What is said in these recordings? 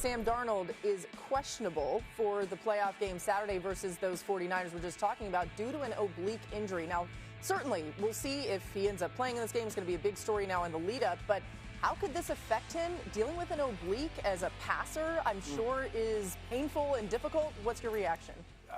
Sam Darnold is questionable for the playoff game Saturday versus those 49ers we're just talking about due to an oblique injury. Now, certainly, we'll see if he ends up playing in this game. It's going to be a big story now in the lead-up, but how could this affect him? Dealing with an oblique as a passer, I'm sure, is painful and difficult. What's your reaction?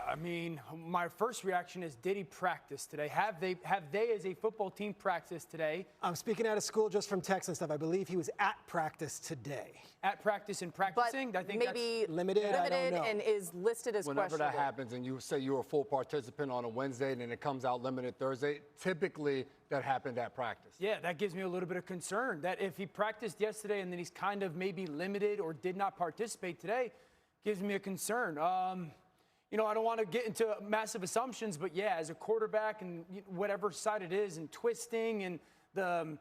I mean, my first reaction is, did he practice today? Have they as a football team practiced today? I'm speaking out of school just from text and stuff. I believe he was at practice today. At practice and practicing? But I think maybe that's limited I don't know. And is listed as Whenever questionable. that happens and you say you're a full participant on a Wednesday and then it comes out limited Thursday, typically that happened at practice. Yeah, that gives me a little bit of concern that if he practiced yesterday and then he's kind of maybe limited or did not participate today, gives me a concern. You know, I don't want to get into massive assumptions, but yeah, as a quarterback and whatever side it is and twisting and the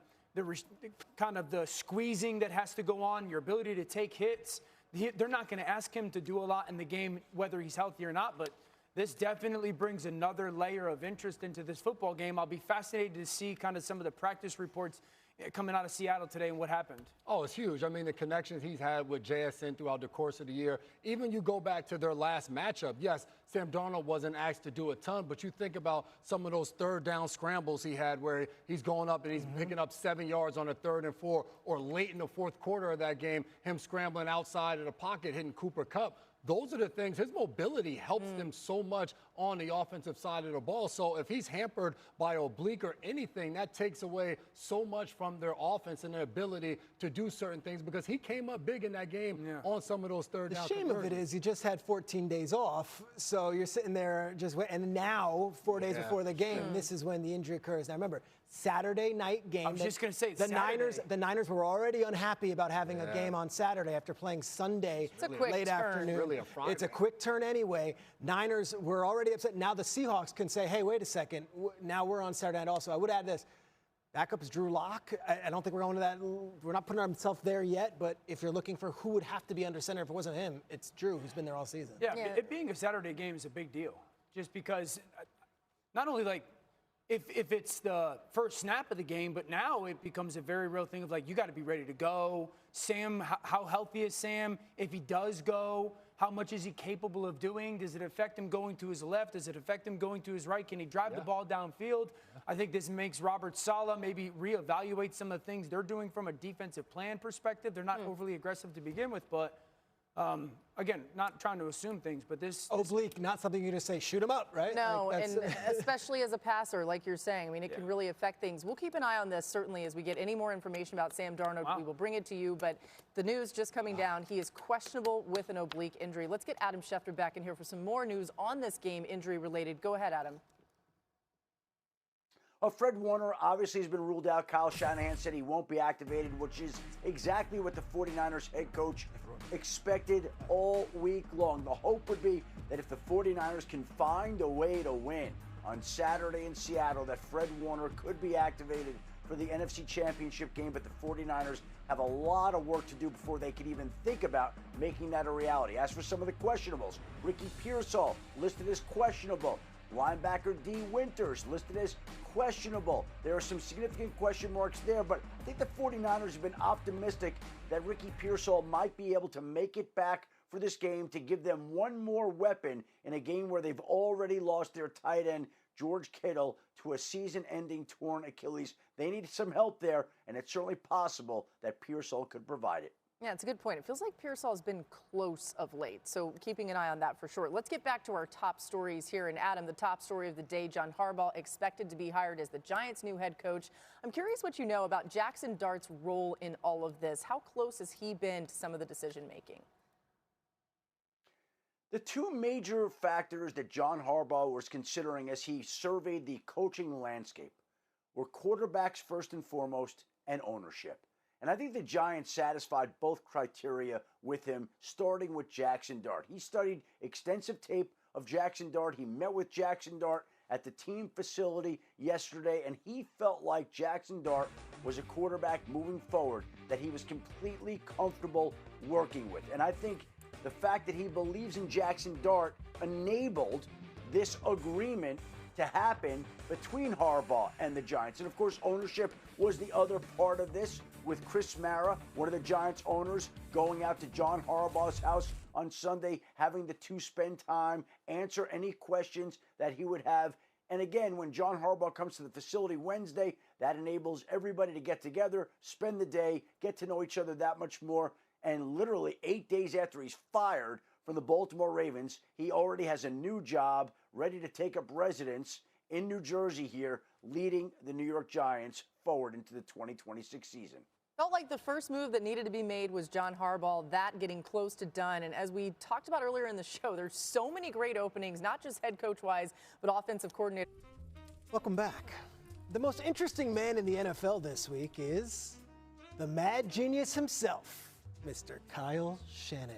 kind of the squeezing that has to go on, your ability to take hits, they're not going to ask him to do a lot in the game, whether he's healthy or not, but this definitely brings another layer of interest into this football game. I'll be fascinated to see kind of some of the practice reports coming out of Seattle today and what happened. Oh, it's huge. I mean, the connections he's had with JSN throughout the course of the year. Even you go back to their last matchup. Yes, Sam Darnold wasn't asked to do a ton, but you think about some of those third down scrambles he had where he's going up and he's picking up 7 yards on a 3rd and 4, or late in the fourth quarter of that game, him scrambling outside of the pocket, hitting Cooper Kupp. Those are the things. His mobility helps them so much on the offensive side of the ball. So if he's hampered by oblique or anything, that takes away so much from their offense and their ability to do certain things, because he came up big in that game on some of those third down. The shame of it is you just had 14 days off, so you're sitting there just waiting. And now, 4 days before the game, this is when the injury occurs. Now remember, Saturday night game. I was just going to say, the Niners were already unhappy about having a game on Saturday after playing Sunday late afternoon. Really a Friday. It's a quick turn anyway. Niners were already upset. Now the Seahawks can say, hey, wait a second. Now we're on Saturday night also. I would add this. Backup is Drew Lock. I don't think we're going to that. We're not putting ourselves there yet, but if you're looking for who would have to be under center if it wasn't him, it's Drew, who's been there all season. Yeah, it being a Saturday game is a big deal, just because not only like if it's the first snap of the game, but now it becomes a very real thing of like, you got to be ready to go. Sam, how healthy is Sam? If he does go, how much is he capable of doing? Does it affect him going to his left? Does it affect him going to his right? Can he drive the ball downfield? I think this makes Robert Saleh maybe reevaluate some of the things they're doing from a defensive plan perspective. They're not overly aggressive to begin with, but again, not trying to assume things, but this oblique, not something you just say, shoot him up, right? No, like and especially as a passer, like you're saying. I mean, it can really affect things. We'll keep an eye on this, certainly, as we get any more information about Sam Darnold. We will bring it to you, but the news just coming down, he is questionable with an oblique injury. Let's get Adam Schefter back in here for some more news on this game, injury-related. Go ahead, Adam. Fred Warner obviously has been ruled out. Kyle Shanahan said he won't be activated, which is exactly what the 49ers head coach expected all week long. The hope would be that if the 49ers can find a way to win on Saturday in Seattle, that Fred Warner could be activated for the NFC Championship game, but the 49ers have a lot of work to do before they could even think about making that a reality. As for some of the questionables, Ricky Pearsall listed as questionable. Linebacker D. Winters listed as questionable. There are some significant question marks there, but I think the 49ers have been optimistic that Ricky Pearsall might be able to make it back for this game to give them one more weapon in a game where they've already lost their tight end, George Kittle, to a season-ending torn Achilles. They need some help there, and it's certainly possible that Pearsall could provide it. Yeah, it's a good point. It feels like Pearsall has been close of late, so keeping an eye on that for sure. Let's get back to our top stories here. And Adam, the top story of the day, John Harbaugh expected to be hired as the Giants' new head coach. I'm curious what you know about Jackson Dart's role in all of this. How close has he been to some of the decision-making? The two major factors that John Harbaugh was considering as he surveyed the coaching landscape were quarterbacks first and foremost and ownership. And I think the Giants satisfied both criteria with him, starting with Jackson Dart. He studied extensive tape of Jackson Dart. He met with Jackson Dart at the team facility yesterday, and he felt like Jackson Dart was a quarterback moving forward that he was completely comfortable working with. And I think the fact that he believes in Jackson Dart enabled this agreement to happen between Harbaugh and the Giants. And of course, ownership was the other part of this. with Chris Mara, one of the Giants owners, going out to John Harbaugh's house on Sunday, having the two spend time, answer any questions that he would have. And again, when John Harbaugh comes to the facility Wednesday, that enables everybody to get together, spend the day, get to know each other that much more. And literally 8 days after he's fired from the Baltimore Ravens, he already has a new job ready to take up residence in New Jersey here, leading the New York Giants forward into the 2026 season. Felt like the first move that needed to be made was John Harbaugh, that getting close to done. And as we talked about earlier in the show, there's so many great openings, not just head coach-wise, but offensive coordinator. Welcome back. The most interesting man in the NFL this week is the mad genius himself, Mr. Kyle Shanahan.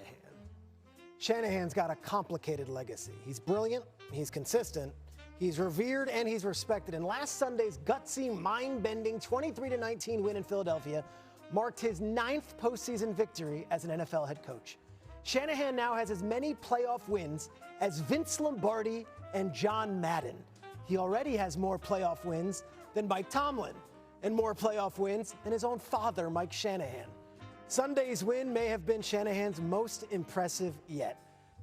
Shanahan's got a complicated legacy. He's brilliant, he's consistent, he's revered, and he's respected. And last Sunday's gutsy, mind-bending 23-19 win in Philadelphia marked his 9th postseason victory as an NFL head coach. Shanahan now has as many playoff wins as Vince Lombardi and John Madden. He already has more playoff wins than Mike Tomlin and more playoff wins than his own father, Mike Shanahan. Sunday's win may have been Shanahan's most impressive yet.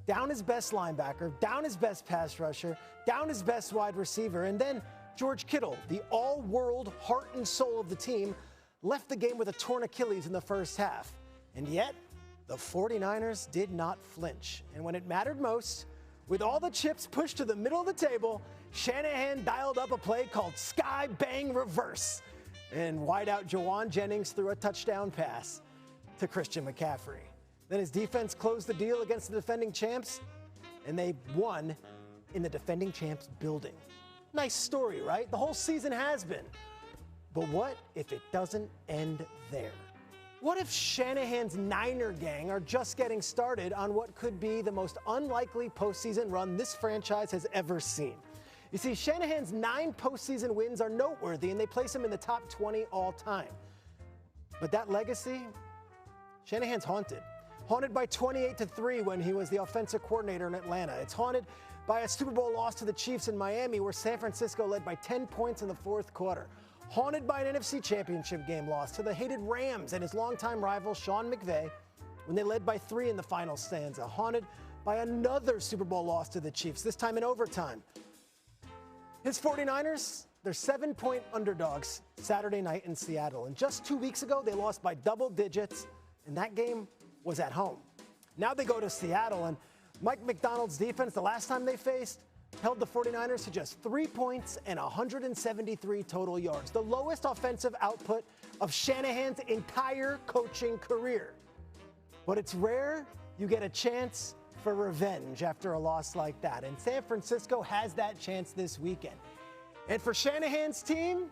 Down his best linebacker, down his best pass rusher, down his best wide receiver, and then George Kittle, the all-world heart and soul of the team, left the game with a torn Achilles in the first half. And yet, the 49ers did not flinch. And when it mattered most, with all the chips pushed to the middle of the table, Shanahan dialed up a play called Sky Bang Reverse. And wideout Jawan Jennings threw a touchdown pass to Christian McCaffrey. Then his defense closed the deal against the defending champs, and they won in the defending champs building. Nice story, right? The whole season has been. But what if it doesn't end there? What if Shanahan's Niner gang are just getting started on what could be the most unlikely postseason run this franchise has ever seen? You see, Shanahan's 9 postseason wins are noteworthy, and they place him in the top 20 all time. But that legacy, Shanahan's haunted. Haunted by 28-3 when he was the offensive coordinator in Atlanta. It's haunted by a Super Bowl loss to the Chiefs in Miami, where San Francisco led by 10 points in the fourth quarter. Haunted by an NFC Championship game loss to the hated Rams and his longtime rival Sean McVay when they led by 3 in the final stanza. Haunted by another Super Bowl loss to the Chiefs, this time in overtime. His 49ers, they're 7-point underdogs Saturday night in Seattle. And just 2 weeks ago, they lost by double digits, and that game was at home. Now they go to Seattle, and Mike McDonald's defense, the last time they faced, held the 49ers to just 3 points and 173 total yards, the lowest offensive output of Shanahan's entire coaching career. But it's rare you get a chance for revenge after a loss like that, and San Francisco has that chance this weekend. And for Shanahan's team,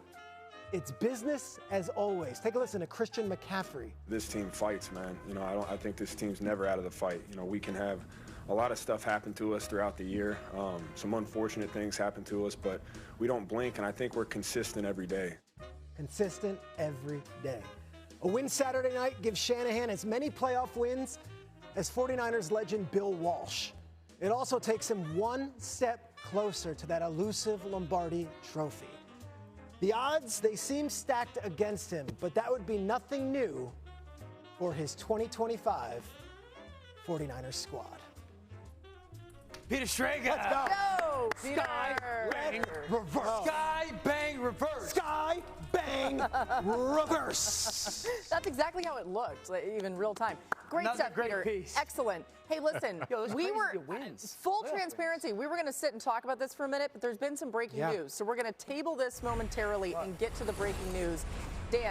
it's business as always. Take a listen to Christian McCaffrey. This team fights, man. I think this team's never out of the fight. We can have a lot of stuff happen to us throughout the year. Some unfortunate things happen to us, but we don't blink, and I think we're consistent every day. Consistent every day. A win Saturday night gives Shanahan as many playoff wins as 49ers legend Bill Walsh. It also takes him one step closer to that elusive Lombardi trophy. The odds, they seem stacked against him, but that would be nothing new for his 2025 49ers squad. Peter Schrager. Let's go. Go, Sky bang reverse. Sky bang reverse. Sky bang reverse. That's exactly how it looked, even real time. Great Another stuff, great Peter. piece. Excellent. Hey, listen, we were full transparency. We were going to sit and talk about this for a minute, but there's been some breaking news. So we're going to table this momentarily and get to the breaking news. Dan.